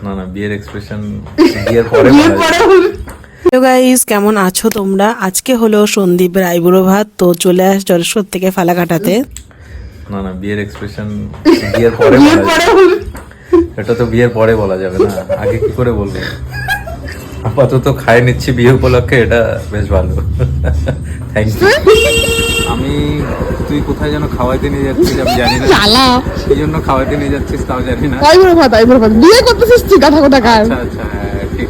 না না, বিয়ের এক্সপ্রেশন বিয়ের পরে। হ্যালো গাইস, কেমন আছো তোমরা? আজকে হলো সন্দীপের আইবুড়ো ভাত, তো চলে আস জলেশ্বর থেকে ফালাকাটাতে। না না, বিয়ের এক্সপ্রেশন বিয়ের পরে। এটা তো বিয়ের পরে বলা যাবে না, আগে কি করে বলবো? আপাতত খাই নিচ্ছি বিয়ে উপলক্ষে, এটা বেশ ভালো। Thank you. আমি তুই কোথায় যেন খাওয়াইতে নিয়ে যাচ্ছিস আমি জানি না, এই জন্য খাওয়াইতে নিয়ে যাচ্ছিস তাও জানি না। আইবুড়ো ভাত বিয়ে করতেছিস তুই, কথা কোথাকার। আচ্ছা আচ্ছা, হ্যাঁ ঠিক।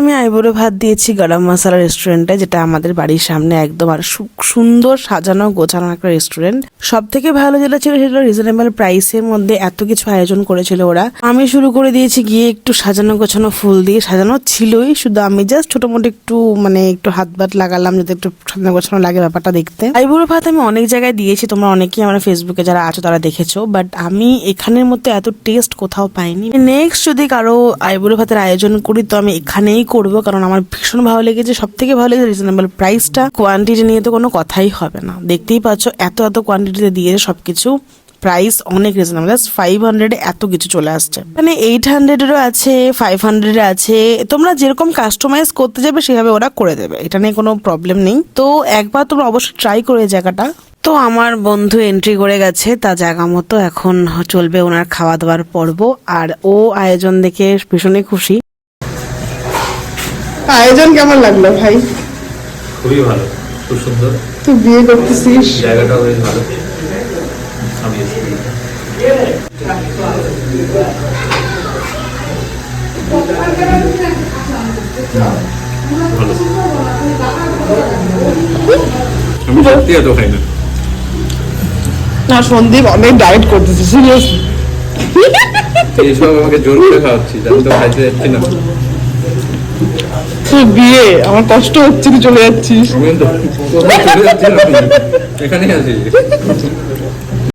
আমি আইবুড়ো ভাত দিয়েছি গরম মশলা রেস্টুরেন্টে, যেটা আমাদের বাড়ির সামনে একদম আর সুন্দর সাজানো গোছানো একটা রেস্টুরেন্ট। সব থেকে ভালো যেটা ছিল সেটা রিজনেবল প্রাইসের মধ্যে এত কিছু আয়োজন করেছিল ওরা। আমি শুরু করে দিয়েছি গিয়ে একটু সাজানো গোছানো ফুল দিয়ে, সাজানো ছিলই, শুধু আমি জাস্ট ছোট মোটো একটু একটু হাত বাত লাগালাম যাতে একটু সাজানো গোছানো লাগে ব্যাপারটা দেখতে। আইবুড়ো ভাত আমি অনেক জায়গায় দিয়েছি, তোমরা অনেকেই আমার ফেসবুকে যারা আছো তারা দেখেছো, বাট আমি এখানের মধ্যে এত টেস্ট কোথাও পাইনি। নেক্সট যদি কারো আইবুড়ো ভাতের আয়োজন করি তো আমি এখানেই করবো, কারণ আমার ভীষণ ভালো লেগেছে। সব থেকে ভালো লেগেছে রিজনেবল প্রাইসটা, কোয়ান্টিটি নিয়ে তো কোনো কথাই হবে না। দেখতেই পাচ্ছ এত কোয়ান্টিটিতে দিয়ে সবকিছু, প্রাইস অনেক রিজনেবল। 500 এত কিছু চলে আসছে, মানে 800-এরও আছে, 500-এর আছে। তোমরা যেরকম কাস্টমাইজ করতে যাবে সেভাবে ওরা করে দেবে, এটা নিয়ে কোনো প্রবলেম নেই। তো একবার তোমরা অবশ্যই ট্রাই করো এই জায়গাটা। তো আমার বন্ধু এন্ট্রি করে গেছে তার জায়গা মতো, এখন চলবে ওনার খাওয়া দাওয়ার পর্ব। আর ও আয়োজন দেখে ভীষণই খুশি। আয়োজন কেমন লাগলো ভাই? খুবই ভালো, খুব সুন্দর। তুই বিয়ে করতেছিস, জায়গাটাও বেশ ভালো। আমি সত্যি এত খাই না। না সন্দীপ অনেক ডায়েট করতেছে সিরিয়াসলি। এইসব আমাকে জোর করে খাওয়াচ্ছিস, আমি তো খাইতে যাচ্ছি না। তুই বিয়ে, আমার কষ্ট হচ্ছে, তুই চলে যাচ্ছিস। আমি তো চলে যাচ্ছি না, এখানেই আছি।